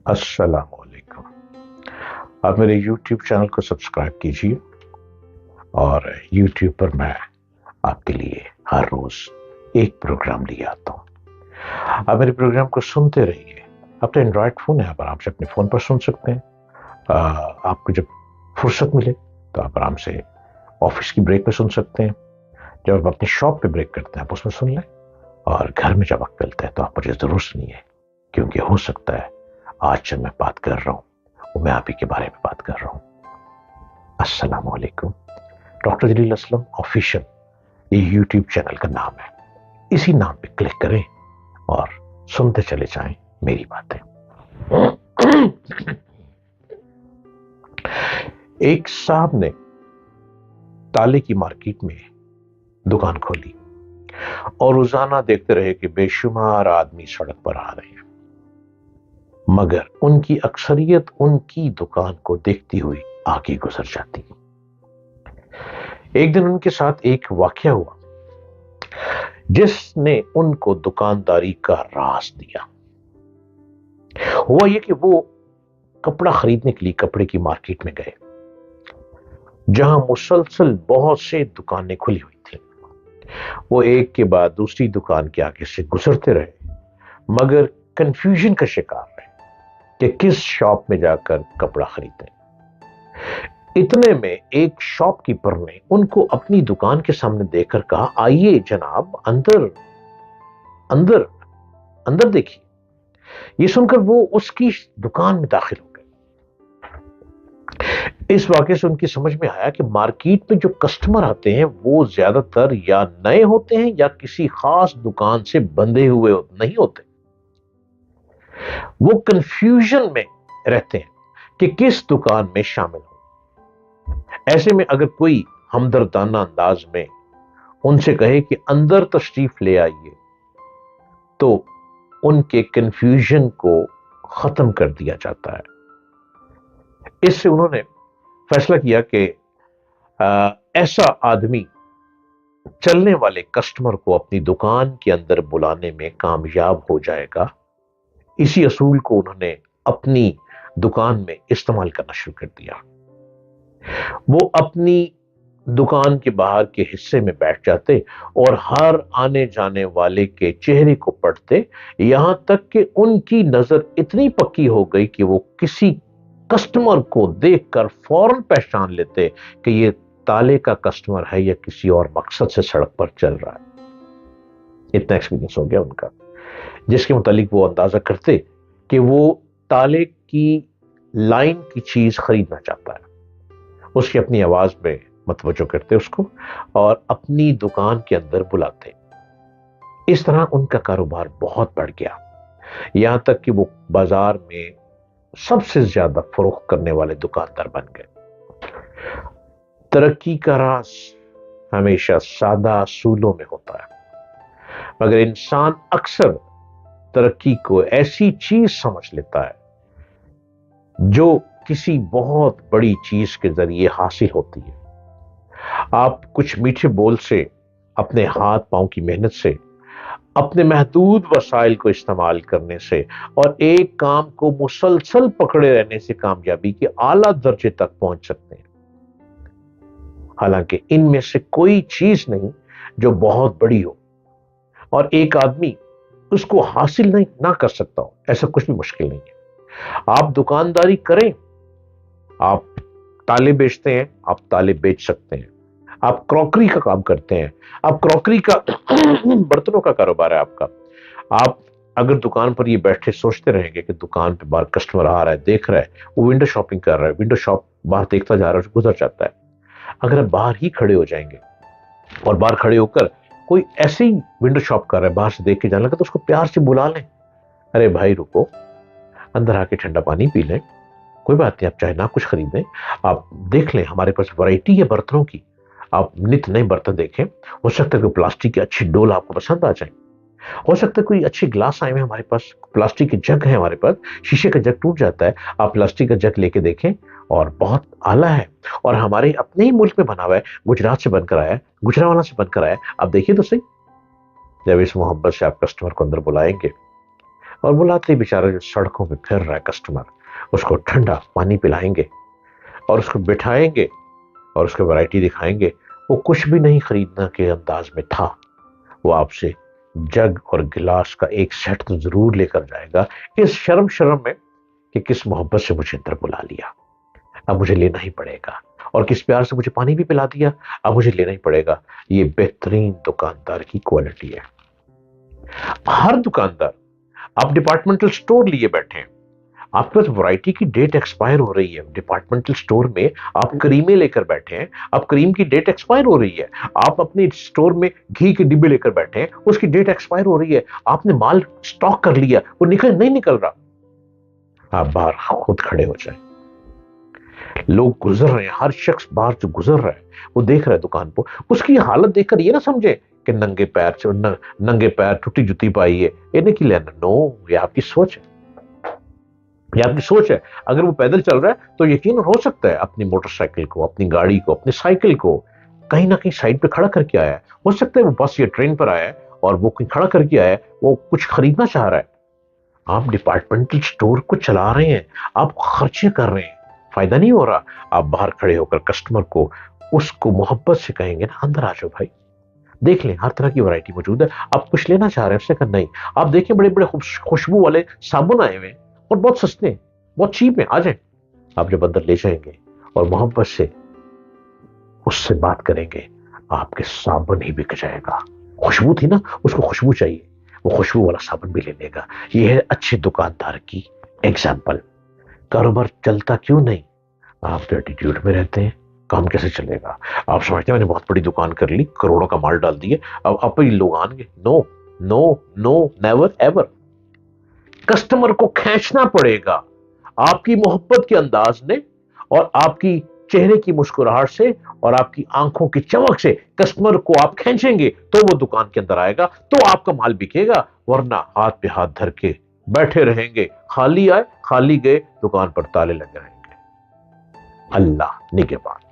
अस्सलाम वालेकुम। आप मेरे YouTube चैनल को सब्सक्राइब कीजिए और YouTube पर मैं आपके लिए हर रोज एक प्रोग्राम लिए आता हूँ। आप मेरे प्रोग्राम को सुनते रहिए। अपने एंड्रॉयड फोन है पर आप अपने फोन पर सुन सकते हैं। आपको जब फुर्सत मिले तो आप आराम से ऑफिस की ब्रेक में सुन सकते हैं। जब आप अपनी शॉप पे ब्रेक करते हैं आप उसमें सुन लें, और घर में जब वक्त मिलता है तो आप मुझे जरूर सुनिए, क्योंकि हो सकता है आज जब मैं बात कर रहा हूं वो मैं आप ही के बारे में बात कर रहा हूं। अस्सलाम वालेकुम। डॉक्टर जलील असलम ऑफिशियल ये यूट्यूब चैनल का नाम है। इसी नाम पे क्लिक करें और सुनते चले जाएं मेरी बातें। एक साहब ने ताले की मार्केट में दुकान खोली और रोजाना देखते रहे कि बेशुमार आदमी सड़क पर आ रहे हैं, मगर उनकी अक्सरियत उनकी दुकान को देखती हुई आगे गुजर जाती। एक दिन उनके साथ एक वाकया हुआ जिसने उनको दुकानदारी का राज दिया। हुआ यह कि वो कपड़ा खरीदने के लिए कपड़े की मार्केट में गए, जहां मुसलसल बहुत से दुकानें खुली हुई थी। वो एक के बाद दूसरी दुकान के आगे से गुजरते रहे, मगर कंफ्यूजन का शिकार रहे कि किस शॉप में जाकर कपड़ा खरीदें। इतने में एक शॉपकीपर ने उनको अपनी दुकान के सामने देखकर कहा, आइए जनाब, अंदर अंदर अंदर देखिए। ये सुनकर वो उसकी दुकान में दाखिल हो गए। इस वाकये से उनकी समझ में आया कि मार्केट में जो कस्टमर आते हैं वो ज्यादातर या नए होते हैं या किसी खास दुकान से बंधे हुए नहीं होते। वो कंफ्यूजन में रहते हैं कि किस दुकान में शामिल हो। ऐसे में अगर कोई हमदर्दाना अंदाज में उनसे कहे कि अंदर तशरीफ ले आइए, तो उनके कंफ्यूजन को खत्म कर दिया जाता है। इससे उन्होंने फैसला किया कि ऐसा आदमी चलने वाले कस्टमर को अपनी दुकान के अंदर बुलाने में कामयाब हो जाएगा। इसी असूल को उन्होंने अपनी दुकान में इस्तेमाल करना शुरू कर दिया। वो अपनी दुकान के बाहर के हिस्से में बैठ जाते और हर आने जाने वाले के चेहरे को पढ़ते, यहां तक कि उनकी नजर इतनी पक्की हो गई कि वो किसी कस्टमर को देखकर फौरन पहचान लेते कि ये ताले का कस्टमर है या किसी और मकसद से सड़क पर चल रहा है। इतना एक्सपीरियंस हो गया उनका, जिसके मुतालिक वो अंदाजा करते कि वो ताले की लाइन की चीज खरीदना चाहता है। उसकी अपनी आवाज में मतवज्जो करते उसको और अपनी दुकान के अंदर बुलाते। इस तरह उनका कारोबार बहुत बढ़ गया, यहां तक कि वो बाजार में सबसे ज्यादा फरोख्त करने वाले दुकानदार बन गए। तरक्की का राज हमेशा सादा असूलों में होता है, मगर इंसान अक्सर तरक्की को ऐसी चीज समझ लेता है जो किसी बहुत बड़ी चीज के जरिए हासिल होती है। आप कुछ मीठे बोल से, अपने हाथ पांव की मेहनत से, अपने महदूद वसाइल को इस्तेमाल करने से और एक काम को मुसलसल पकड़े रहने से कामयाबी के आला दर्जे तक पहुंच सकते हैं। हालांकि इनमें से कोई चीज नहीं जो बहुत बड़ी हो और एक आदमी उसको हासिल नहीं ना कर सकता हो, ऐसा कुछ भी मुश्किल नहीं है। आप दुकानदारी करें, आप ताले बेचते हैं, आप ताले बेच सकते हैं। आप क्रॉकरी का काम करते हैं, आप क्रॉकरी का बर्तनों का कारोबार है आपका। आप अगर दुकान पर ये बैठे सोचते रहेंगे कि दुकान पे बाहर कस्टमर आ रहा है, देख रहा है, वो विंडो शॉपिंग कर रहा है, विंडो शॉप बाहर देखता जा रहा है, गुजर जाता है। अगर आप बाहर ही खड़े हो जाएंगे और बाहर खड़े होकर कोई ऐसे ही विंडो शॉप कर रहा है, बाहर से देख के जाने लगा, तो उसको प्यार से बुला लें, अरे भाई रुको, अंदर आके ठंडा पानी पी लें, कोई बात नहीं, आप चाहे ना कुछ खरीदें, आप देख लें, हमारे पास वैरायटी है बर्तनों की, आप नित नए बर्तन देखें। हो सकता है कोई प्लास्टिक की अच्छी डोल आपको पसंद आ जाए, हो सकता है कोई अच्छे ग्लास आए हुए हमारे पास, प्लास्टिक के जग है हमारे पास, शीशे का जग टूट जाता है, आप प्लास्टिक का जग लेके देखें और बहुत आला है और हमारे अपने ही मुल्क में बना हुआ है, गुजरात से बनकर आया है, गुजरावाला से बनकर आया है। आप देखिए तो सही, जब इस मोहब्बत से आप कस्टमर को अंदर बुलाएंगे, اور बुलाते ही बेचारा जो सड़कों पे फिर रहा है कस्टमर, उसको ठंडा पानी पिलाएंगे और उसको बिठाएंगे और उसको वैरायटी दिखाएंगे। वो कुछ भी नहीं खरीदना के अंदाज में था, वो आपसे जग और गिलास का एक सेट तो जरूर लेकर जाएगा, इस शर्म शर्म में कि किस मोहब्बत से मुझे अंदर बुला लिया, अब मुझे लेना ही पड़ेगा, और किस प्यार से मुझे पानी भी पिला दिया, अब मुझे लेना ही पड़ेगा। ये बेहतरीन दुकानदार की क्वालिटी है। हर दुकानदार, आप डिपार्टमेंटल स्टोर लिए बैठे हैं, आपके पास वैरायटी की डेट एक्सपायर हो रही है, डिपार्टमेंटल स्टोर में आप करीमें लेकर बैठे हैं, अब करीम की डेट एक्सपायर हो रही है। आप अपने स्टोर में घी के डिब्बे लेकर बैठे हैं, उसकी डेट एक्सपायर हो रही है, आपने माल स्टॉक कर लिया, वो नहीं निकल रहा। आप बाहर खुद खड़े हो जाए, लोग गुजर रहे हैं, हर शख्स बाहर जो गुजर रहा है वो देख रहा है दुकान पर, उसकी हालत देखकर ये ना समझे कि नंगे पैर टूटी जुती पाई है, ये नहीं कि लेना। नो, ये आपकी सोच है, ये आपकी सोच है। अगर वो पैदल चल रहा है तो यकीन हो सकता है अपनी मोटरसाइकिल को, अपनी गाड़ी को, अपनी साइकिल को कहीं ना कहीं साइड पे खड़ा करके आया है। हो सकता है वो बस या ट्रेन पर आया है और वो कहीं खड़ा करके आया है, वो कुछ खरीदना चाह रहा है। आप डिपार्टमेंटल स्टोर को चला रहे हैं, आप खर्चे कर रहे हैं, फायदा नहीं हो रहा। आप बाहर खड़े होकर कस्टमर को, उसको मोहब्बत से कहेंगे ना, अंदर आ जाओ भाई, देख लें, हर तरह की वैरायटी मौजूद है, आप कुछ लेना चाह रहे हैं। उसने कहा नहीं, आप देखें बड़े बड़े खुशबू वाले साबुन आए हुए हैं और बहुत सस्ते हैं, बहुत चीप है, आ जाए। आप जब अंदर ले जाएंगे और मोहब्बत से उससे बात करेंगे, आपके साबुन ही बिक जाएगा। खुशबू थी ना, उसको खुशबू चाहिए, वो खुशबू वाला साबुन भी ले लेगा। ये है अच्छे दुकानदार की एग्जाम्पल। कारोबार चलता क्यों नहीं? आप एटीट्यूड में रहते हैं, काम कैसे चलेगा? आप समझते हैं मैंने बहुत बड़ी दुकान कर ली, करोड़ों का माल डाल दिया, अब आप ही लोग आएंगे। No no no, never ever. Customer को खींचना पड़ेगा आपकी मोहब्बत के अंदाज ने, और आपकी चेहरे की मुस्कुराहट से और आपकी आंखों की चमक से कस्टमर को आप खींचेंगे तो वो दुकान के अंदर आएगा, तो आपका माल बिकेगा। वरना हाथ पे हाथ धर के बैठे रहेंगे, खाली आए खाली गए, दुकान पर ताले लगे रहेंगे। अल्लाह निगहबान।